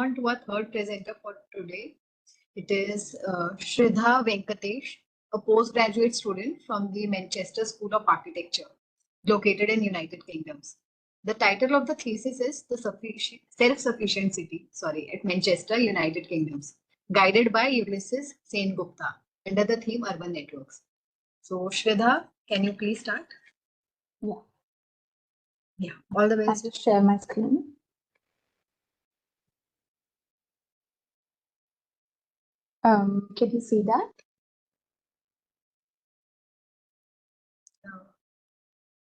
On to our third presenter for today. It is Shrida Venkatesh, a postgraduate student from the Manchester School of Architecture, located in United Kingdoms. The title of the thesis is The Self-Sufficient City, at Manchester, United Kingdoms, guided by Ulysses Sengupta, under the theme Urban Networks. So, Shrida, can you please start? Yeah. Yeah, all the best. I'll just share my screen. Can you see that?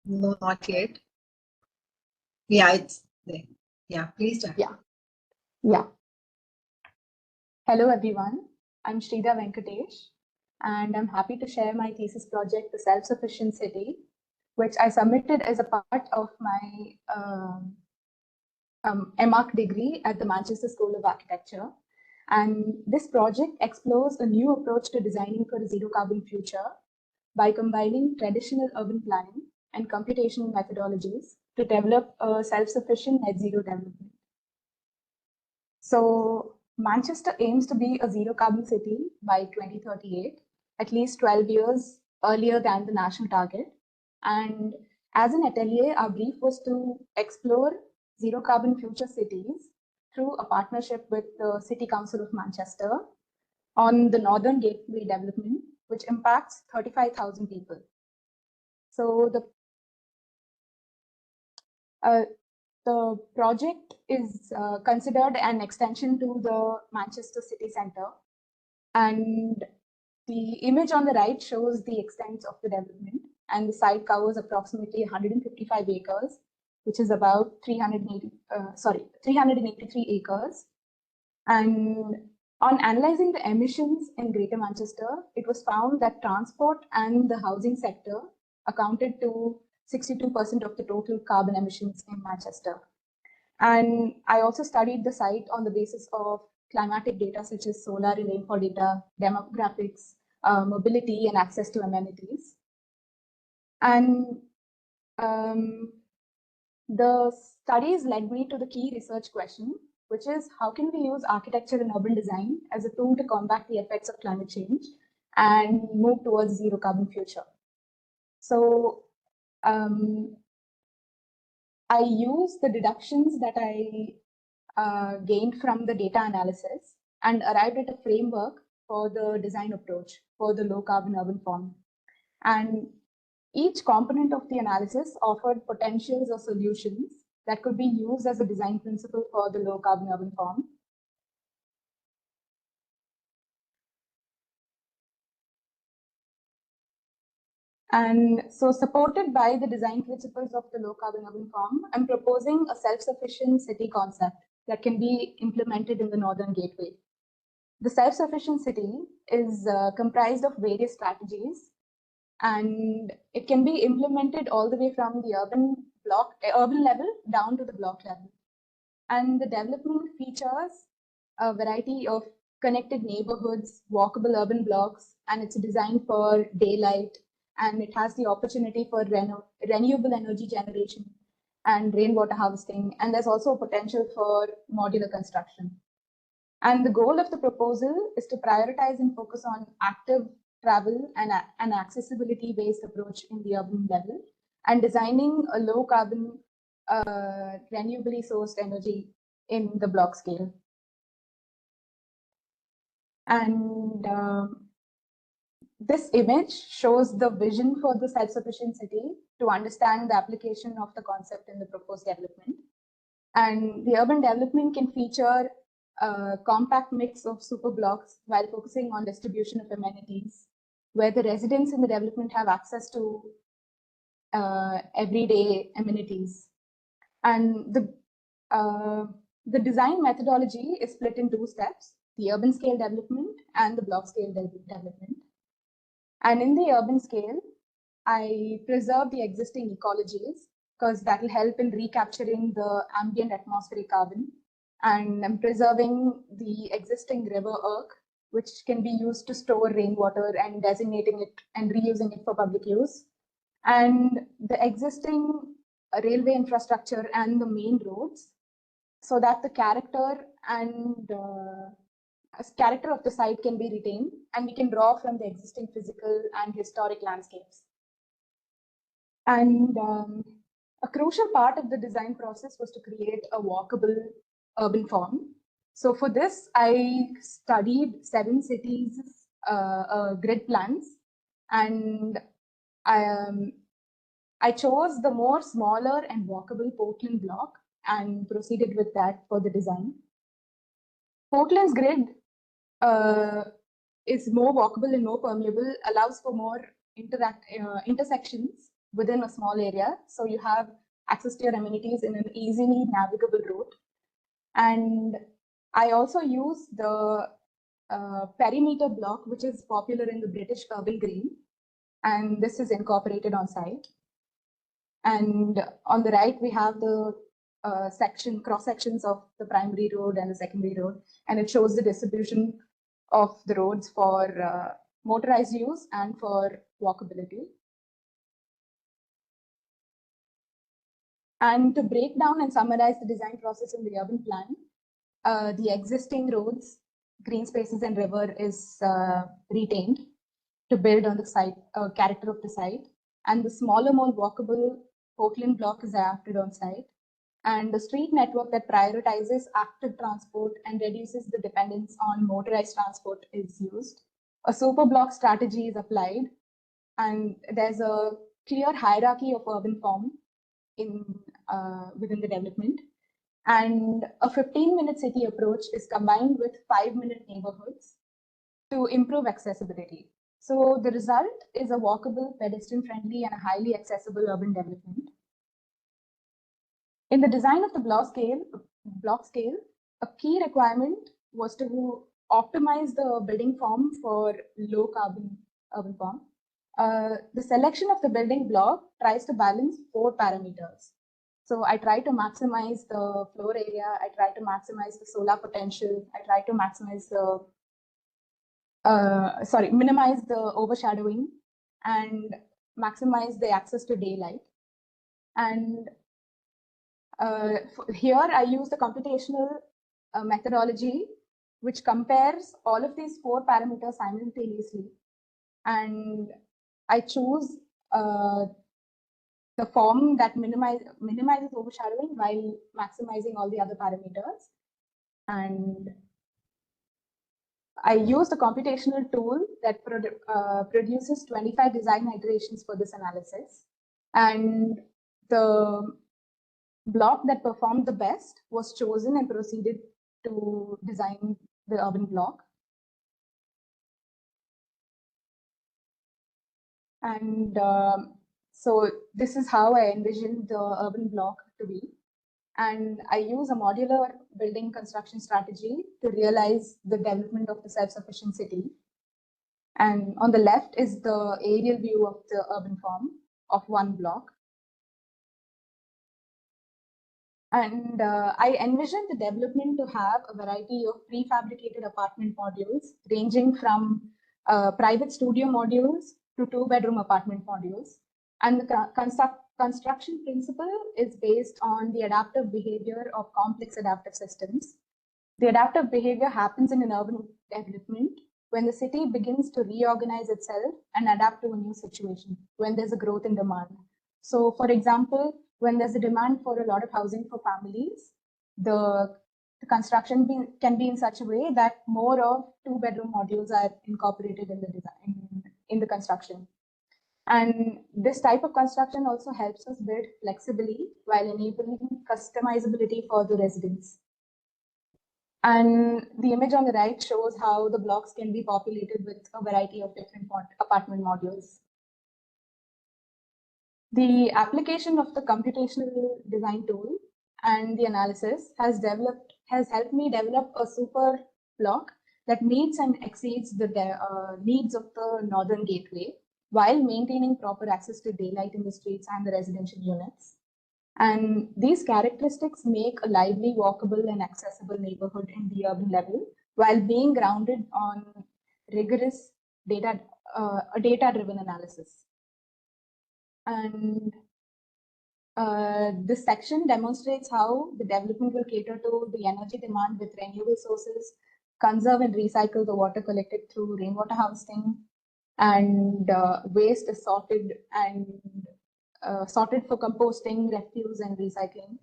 No, not yet. Yeah, it's there. Yeah, please start. Yeah. Hello, everyone. I'm Shrida Venkatesh, and I'm happy to share my thesis project, The Self-Sufficient City, which I submitted as a part of my MArch degree at the Manchester School of Architecture. And this project explores a new approach to designing for a zero-carbon future by combining traditional urban planning and computational methodologies to develop a self-sufficient net zero development. So Manchester aims to be a zero-carbon city by 2038, at least 12 years earlier than the national target. And as an atelier, our brief was to explore zero-carbon future cities through a partnership with the City Council of Manchester on the Northern Gateway development, which impacts 35,000 people. So the project is considered an extension to the Manchester city centre. And the image on the right shows the extent of the development, and the site covers approximately 155 acres, which is about 383 acres. And on analyzing the emissions in Greater Manchester, it was found that transport and the housing sector accounted to 62% of the total carbon emissions in Manchester. And I also studied the site on the basis of climatic data such as solar and rainfall data, demographics, mobility, and access to amenities. And the studies led me to the key research question, which is how can we use architecture and urban design as a tool to combat the effects of climate change and move towards a zero carbon future. So I use the deductions that I gained from the data analysis and arrived at a framework for the design approach for the low carbon urban form. And each component of the analysis offered potentials or solutions that could be used as a design principle for the low carbon urban form. And so, supported by the design principles of the low carbon urban form, I'm proposing a self-sufficient city concept that can be implemented in the Northern Gateway. The self-sufficient city is comprised of various strategies, and it can be implemented all the way from the urban level down to the block level. And the development features a variety of connected neighborhoods, walkable urban blocks, and it's designed for daylight, and it has the opportunity for renewable energy generation and rainwater harvesting, and there's also a potential for modular construction. And the goal of the proposal is to prioritize and focus on active travel and an accessibility-based approach in the urban level, and designing a low-carbon, renewably sourced energy in the block scale. And this image shows the vision for the self-sufficient city to understand the application of the concept in the proposed development. And the urban development can feature a compact mix of super blocks while focusing on distribution of amenities, where the residents in the development have access to everyday amenities. And the design methodology is split in two steps: the urban scale development and the block scale development. And in the urban scale, I preserve the existing ecologies because that will help in recapturing the ambient atmospheric carbon. And I'm preserving the existing river Irk, which can be used to store rainwater and designating it and reusing it for public use. And the existing railway infrastructure and the main roads, so that the character and as character of the site can be retained, and we can draw from the existing physical and historic landscapes. And a crucial part of the design process was to create a walkable urban form. So for this, I studied 7 cities' grid plans, and I chose the more smaller and walkable Portland block and proceeded with that for the design. Portland's grid is more walkable and more permeable, allows for more intersections within a small area. So you have access to your amenities in an easily navigable route. And I also use the perimeter block, which is popular in the British urban green. And this is incorporated on site. And on the right, we have the cross sections of the primary road and the secondary road. And it shows the distribution of the roads for motorized use and for walkability. And to break down and summarize the design process in the urban plan, the existing roads, green spaces, and river is retained to build on the site, character of the site. And the smaller, more walkable Portland block is adapted on site. And the street network that prioritizes active transport and reduces the dependence on motorized transport is used. A super block strategy is applied, and there's a clear hierarchy of urban form within the development. And a 15-minute city approach is combined with 5-minute neighborhoods to improve accessibility. So the result is a walkable, pedestrian-friendly, and a highly accessible urban development. In the design of the block scale, a key requirement was to optimize the building form for low carbon urban form. The selection of the building block tries to balance 4 parameters. So I try to maximize the floor area, I try to maximize the solar potential, I try to maximize the minimize the overshadowing and maximize the access to daylight. And here I use the computational methodology, which compares all of these 4 parameters simultaneously. And I choose the form that minimizes overshadowing while maximizing all the other parameters. And I use the computational tool that produces 25 design iterations for this analysis. And the block that performed the best was chosen and proceeded to design the urban block. And so this is how I envisioned the urban block to be. And I use a modular building construction strategy to realize the development of the self-sufficient city. And on the left is the aerial view of the urban form of one block. And I envisioned the development to have a variety of prefabricated apartment modules, ranging from private studio modules to 2-bedroom apartment modules. And the construction principle is based on the adaptive behavior of complex adaptive systems. The adaptive behavior happens in an urban development when the city begins to reorganize itself and adapt to a new situation, when there's a growth in demand. So, for example, when there's a demand for a lot of housing for families, the construction can be in such a way that more of 2-bedroom modules are incorporated in the design, in the construction. And this type of construction also helps us build flexibly while enabling customizability for the residents. And the image on the right shows how the blocks can be populated with a variety of different apartment modules. The application of the computational design tool and the analysis has helped me develop a super block that meets and exceeds the needs of the northern gateway while maintaining proper access to daylight in the streets and the residential units. And these characteristics make a lively, walkable, and accessible neighborhood in the urban level while being grounded on rigorous data-driven analysis. And This section demonstrates how the development will cater to the energy demand with renewable sources, conserve and recycle the water collected through rainwater harvesting, and waste is sorted for composting, refuse, and recycling.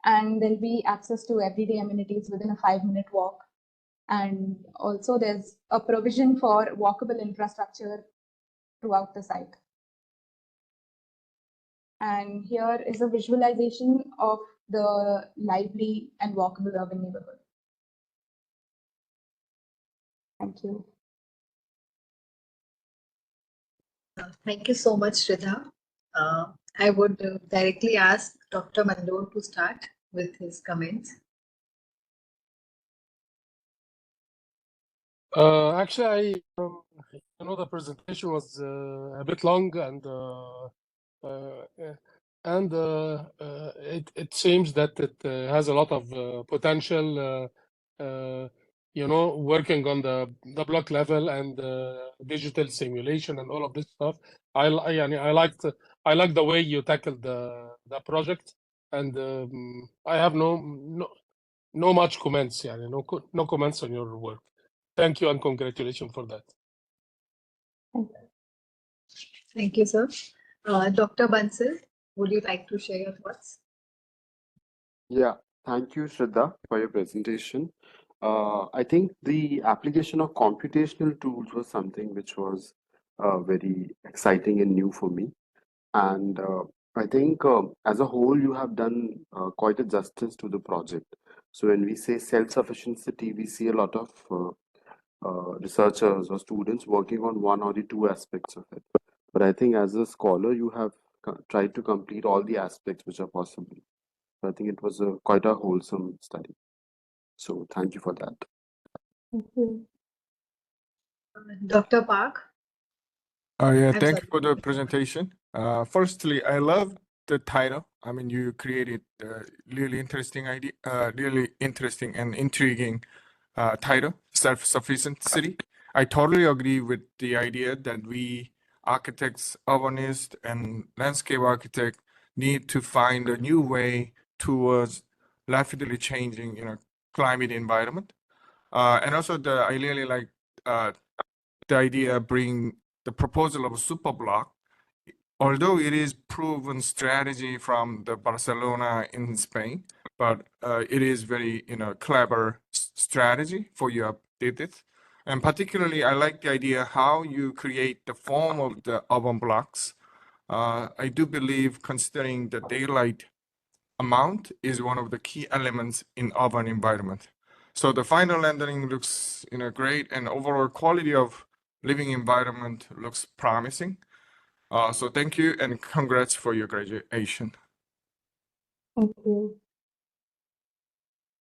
And there'll be access to everyday amenities within a 5-minute walk. And also there's a provision for walkable infrastructure throughout the site. And here is a visualization of the lively and walkable urban neighborhood. Thank you. Thank you so much, Shrida. I would directly ask Dr. Mandor to start with his comments. Actually, the presentation was a bit long, and it seems that it has a lot of potential. Working on the block level and digital simulation and all of this stuff. I like the way you tackled the project, and I have no much comments. No comments on your work. Thank you and congratulations for that. Thank you, sir. Dr. Bansal, would you like to share your thoughts? Yeah, thank you, Shraddha, for your presentation. I think the application of computational tools was something which was very exciting and new for me. And I think as a whole, you have done quite a justice to the project. So when we say self-sufficiency, we see a lot of researchers or students working on one or the two aspects of it. But I think as a scholar, you have tried to complete all the aspects which are possible. I think it was quite a wholesome study. So thank you for that. Thank you. Dr. Park? Yeah, I'm thank sorry. you for the presentation. Firstly, I love the title. I mean, you created a really interesting idea, really interesting and intriguing title, self-sufficient city. I totally agree with the idea that we architects, urbanists, and landscape architects need to find a new way towards rapidly changing, climate environment. And also, I really like the idea bring the proposal of a super block, although it is proven strategy from the Barcelona in Spain, but it is very clever strategy for you update it. And particularly, I like the idea how you create the form of the urban blocks. I do believe considering the daylight amount is one of the key elements in urban environment. So the final rendering looks great, and overall quality of living environment looks promising. So thank you and congrats for your graduation. Thank you.